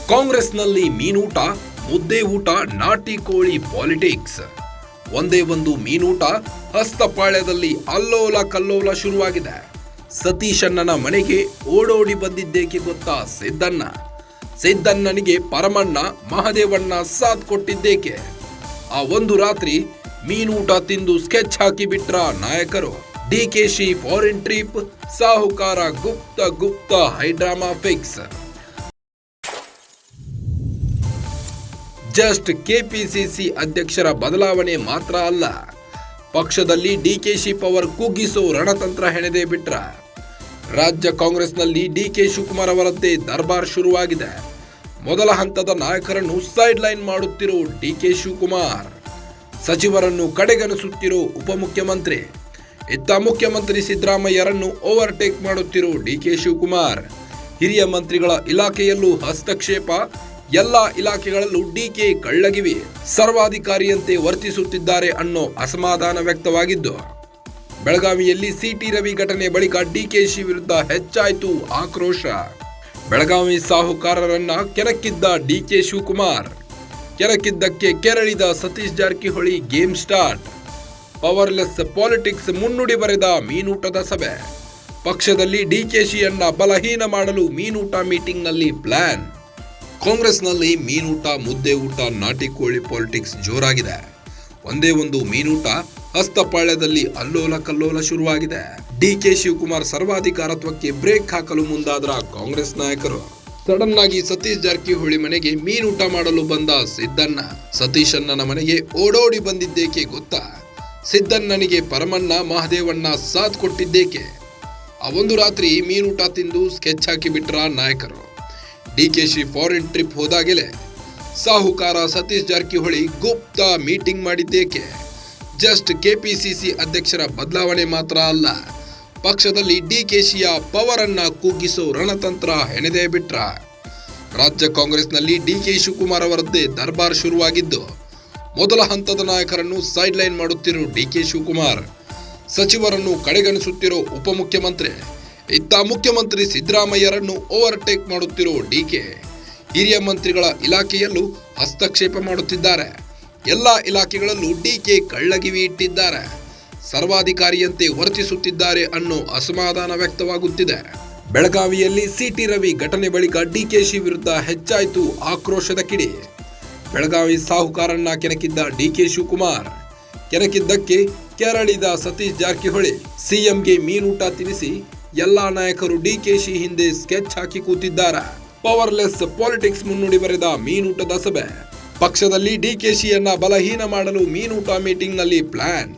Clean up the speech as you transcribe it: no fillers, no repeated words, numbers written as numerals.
ಕಾಂಗ್ರೆಸ್ನಲ್ಲಿ ಮೀನೂಟ, ಮುದ್ದೆ ಊಟ, ನಾಟಿ ಕೋಳಿ ಪಾಲಿಟಿಕ್ಸ್. ಒಂದೇ ಒಂದು ಮೀನೂಟ, ಹಸ್ತಪಾಳ್ಯದಲ್ಲಿ ಅಲ್ಲೋಲ ಕಲ್ಲೋಲ ಶುರುವಾಗಿದೆ. ಸತೀಶಣ್ಣನ ಮನೆಗೆ ಓಡೋಡಿ ಬಂದಿದ್ದೇಕೆ ಗೊತ್ತಾ? ಸಿದ್ದಣ್ಣನಿಗೆ ಪರಮಣ್ಣ ಮಹದೇವಣ್ಣ ಸಾಥ್ ಕೊಟ್ಟಿದ್ದೇಕೆ? ಆ ಒಂದು ರಾತ್ರಿ ಮೀನೂಟ ತಿಂದು ಸ್ಕೆಚ್ ಹಾಕಿ ಬಿಟ್ರ ನಾಯಕರು. ಡಿಕೆಶಿ ಫಾರಿನ್ ಟ್ರಿಪ್, ಸಾಹುಕಾರ ಗುಪ್ತ ಹೈಡ್ರಾಮಾ ಫಿಕ್ಸ್. ಜಸ್ಟ್ ಕೆಪಿಸಿಸಿ ಅಧ್ಯಕ್ಷರ ಬದಲಾವಣೆ ಮಾತ್ರ ಅಲ್ಲ, ಪಕ್ಷದಲ್ಲಿ ಡಿಕೆಶಿ ಪವರ್ ಕುಗ್ಗಿಸೋ ರಣತಂತ್ರ ಹೆಣೆದೇ ಬಿಟ್ರ. ರಾಜ್ಯ ಕಾಂಗ್ರೆಸ್ನಲ್ಲಿ ಡಿಕೆ ಶಿವಕುಮಾರ್ ಅವರದ್ದೇ ದರ್ಬಾರ್ ಶುರುವಾಗಿದೆ. ಮೊದಲ ಹಂತದ ನಾಯಕರನ್ನು ಸೈಡ್ ಲೈನ್ ಮಾಡುತ್ತಿರೋ ಡಿಕೆ ಶಿವಕುಮಾರ್, ಸಚಿವರನ್ನು ಕಡೆಗಣಿಸುತ್ತಿರೋ ಉಪಮುಖ್ಯಮಂತ್ರಿ, ಇತ್ತ ಮುಖ್ಯಮಂತ್ರಿ ಸಿದ್ದರಾಮಯ್ಯರನ್ನು ಓವರ್ಟೇಕ್ ಮಾಡುತ್ತಿರೋ ಡಿಕೆ ಶಿವಕುಮಾರ್, ಹಿರಿಯ ಮಂತ್ರಿಗಳ ಇಲಾಖೆಯಲ್ಲೂ ಹಸ್ತಕ್ಷೇಪ, ಎಲ್ಲಾ ಇಲಾಖೆಗಳಲ್ಲೂ ಡಿಕೆ ಕಳ್ಳಗಿವಿ, ಸರ್ವಾಧಿಕಾರಿಯಂತೆ ವರ್ತಿಸುತ್ತಿದ್ದಾರೆ ಅನ್ನೋ ಅಸಮಾಧಾನ ವ್ಯಕ್ತವಾಗಿದ್ದು, ಬೆಳಗಾವಿಯಲ್ಲಿ ಸಿಟಿ ರವಿ ಘಟನೆ ಬಳಿಕ ಡಿಕೆಶಿ ವಿರುದ್ಧ ಹೆಚ್ಚಾಯಿತು ಆಕ್ರೋಶ. ಬೆಳಗಾವಿ ಸಾಹುಕಾರರನ್ನ ಕೆಣಕಿದ್ದ ಡಿಕೆ ಶಿವಕುಮಾರ್, ಕೆಣಕಿದ್ದಕ್ಕೆ ಕೆರಳಿದ Satish Jarkiholi game start. Powerless politics ಮುನ್ನುಡಿ ಬರೆದ ಮೀನೂಟದ ಸಭೆ. ಪಕ್ಷದಲ್ಲಿ ಡಿಕೆಶಿಯನ್ನ ಬಲಹೀನ ಮಾಡಲು ಮೀನೂಟ ಮೀಟಿಂಗ್ನಲ್ಲಿ ಪ್ಲಾನ್. ಕಾಂಗ್ರೆಸ್ನಲ್ಲಿ ಮೀನೂಟ, ಮುದ್ದೆ ಊಟ, ನಾಟಿ ಕೋಳಿ ಪಾಲಿಟಿಕ್ಸ್ ಜೋರಾಗಿದೆ. ಒಂದೇ ಒಂದು ಮೀನೂಟ, ಹಸ್ತಪಾಳ್ಯದಲ್ಲಿ ಅಲ್ಲೋಲ ಕಲ್ಲೋಲ ಶುರುವಾಗಿದೆ. ಡಿಕೆ ಶಿವಕುಮಾರ್ ಸರ್ವಾಧಿಕಾರತ್ವಕ್ಕೆ ಬ್ರೇಕ್ ಹಾಕಲು ಮುಂದಾದ್ರ ಕಾಂಗ್ರೆಸ್ ನಾಯಕರು. ಸಡನ್ ಆಗಿ ಸತೀಶ್ ಜಾರಕಿಹೊಳಿ ಮನೆಗೆ ಮೀನೂಟ ಮಾಡಲು ಬಂದ ಸಿದ್ದಣ್ಣ. ಸತೀಶಣ್ಣನ ಮನೆಗೆ ಓಡೋಡಿ ಬಂದಿದ್ದೇಕೆ ಗೊತ್ತಾ? ಸಿದ್ದಣ್ಣನಿಗೆ ಪರಮಣ್ಣ ಮಹದೇವಣ್ಣ ಸಾಥ್ ಕೊಟ್ಟಿದ್ದೇಕೆ? ಆ ಒಂದು ರಾತ್ರಿ ಮೀನೂಟ ತಿಂದು ಸ್ಕೆಚ್ ಹಾಕಿ ಬಿಟ್ರ ನಾಯಕರು. ಡಿಕೆಶಿ ಫಾರಿನ್ ಟ್ರಿಪ್ ಹೋದಾಗೆಲೆ ಸಾಹುಕಾರ ಸತೀಶ್ ಜಾರಕಿಹೊಳಿ ಗುಪ್ತ ಮೀಟಿಂಗ್ ಮಾಡಿದ್ದೇಕೆ? ಜಸ್ಟ್ ಕೆಪಿಸಿಸಿ ಅಧ್ಯಕ್ಷರ ಬದಲಾವಣೆ ಮಾತ್ರ ಅಲ್ಲ, ಪಕ್ಷದಲ್ಲಿ ಡಿಕೆಶಿಯ ಪವರ್ ಅನ್ನ ಕುಗ್ಗಿಸೋ ರಣತಂತ್ರ ಹೆಣೆದೇ ಬಿಟ್ರ. ರಾಜ್ಯ ಕಾಂಗ್ರೆಸ್ನಲ್ಲಿ ಡಿಕೆ ಶಿವಕುಮಾರ್ ಅವರದ್ದೇ ದರ್ಬಾರ್ ಶುರುವಾಗಿದ್ದು, ಮೊದಲ ಹಂತದ ನಾಯಕರನ್ನು ಸೈಡ್ ಲೈನ್ ಮಾಡುತ್ತಿರೋ ಡಿಕೆ ಶಿವಕುಮಾರ್, ಸಚಿವರನ್ನು ಕಡೆಗಣಿಸುತ್ತಿರೋ ಉಪಮುಖ್ಯಮಂತ್ರಿ, ಇತ್ತ ಮುಖ್ಯಮಂತ್ರಿ ಸಿದ್ದರಾಮಯ್ಯರನ್ನು ಓವರ್ಟೇಕ್ ಮಾಡುತ್ತಿರೋ ಡಿಕೆ, ಹಿರಿಯ ಮಂತ್ರಿಗಳ ಇಲಾಖೆಯಲ್ಲೂ ಹಸ್ತಕ್ಷೇಪ ಮಾಡುತ್ತಿದ್ದಾರೆ. ಎಲ್ಲಾ ಇಲಾಖೆಗಳಲ್ಲೂ ಡಿಕೆ ಕಳ್ಳಗಿವಿ ಇಟ್ಟಿದ್ದಾರೆ, ಸರ್ವಾಧಿಕಾರಿಯಂತೆ ವರ್ತಿಸುತ್ತಿದ್ದಾರೆ ಅನ್ನೋ ಅಸಮಾಧಾನ ವ್ಯಕ್ತವಾಗುತ್ತಿದೆ. ಬೆಳಗಾವಿಯಲ್ಲಿ ಸಿಟಿ ರವಿ ಘಟನೆ ಬಳಿಕ ಡಿಕೆಶಿ ವಿರುದ್ಧ ಹೆಚ್ಚಾಯಿತು ಆಕ್ರೋಶದ ಕಿಡಿ. ಬೆಳಗಾವಿ ಸಾಹುಕಾರನ್ನ ಕೆಣಕಿದ್ದ ಡಿಕೆ ಶಿವಕುಮಾರ್, ಕೆಣಕಿದ್ದಕ್ಕೆ ಕೆರಳಿದ ಸತೀಶ್ ಜಾರಕಿಹೊಳಿ, ಸಿಎಂಗೆ ಮೀನೂಟ ತಿನ್ನಿಸಿ ಎಲ್ಲಾ ನಾಯಕರು ಡಿಕೆಶಿ ಹಿಂದೆ ಸ್ಕೆಚ್ ಹಾಕಿ ಕೂತಿದ್ದಾರೆ. ಪವರ್ಲೆಸ್ ಪಾಲಿಟಿಕ್ಸ್ ಮುನ್ನುಡಿ ಬರೆದ ಮೀನೂಟದ ಸಭೆ. ಪಕ್ಷದಲ್ಲಿ ಡಿಕೆಶಿಯನ್ನ ಬಲಹೀನ ಮಾಡಲು ಮೀನೂಟ ಮೀಟಿಂಗ್ನಲ್ಲಿ ಪ್ಲಾನ್.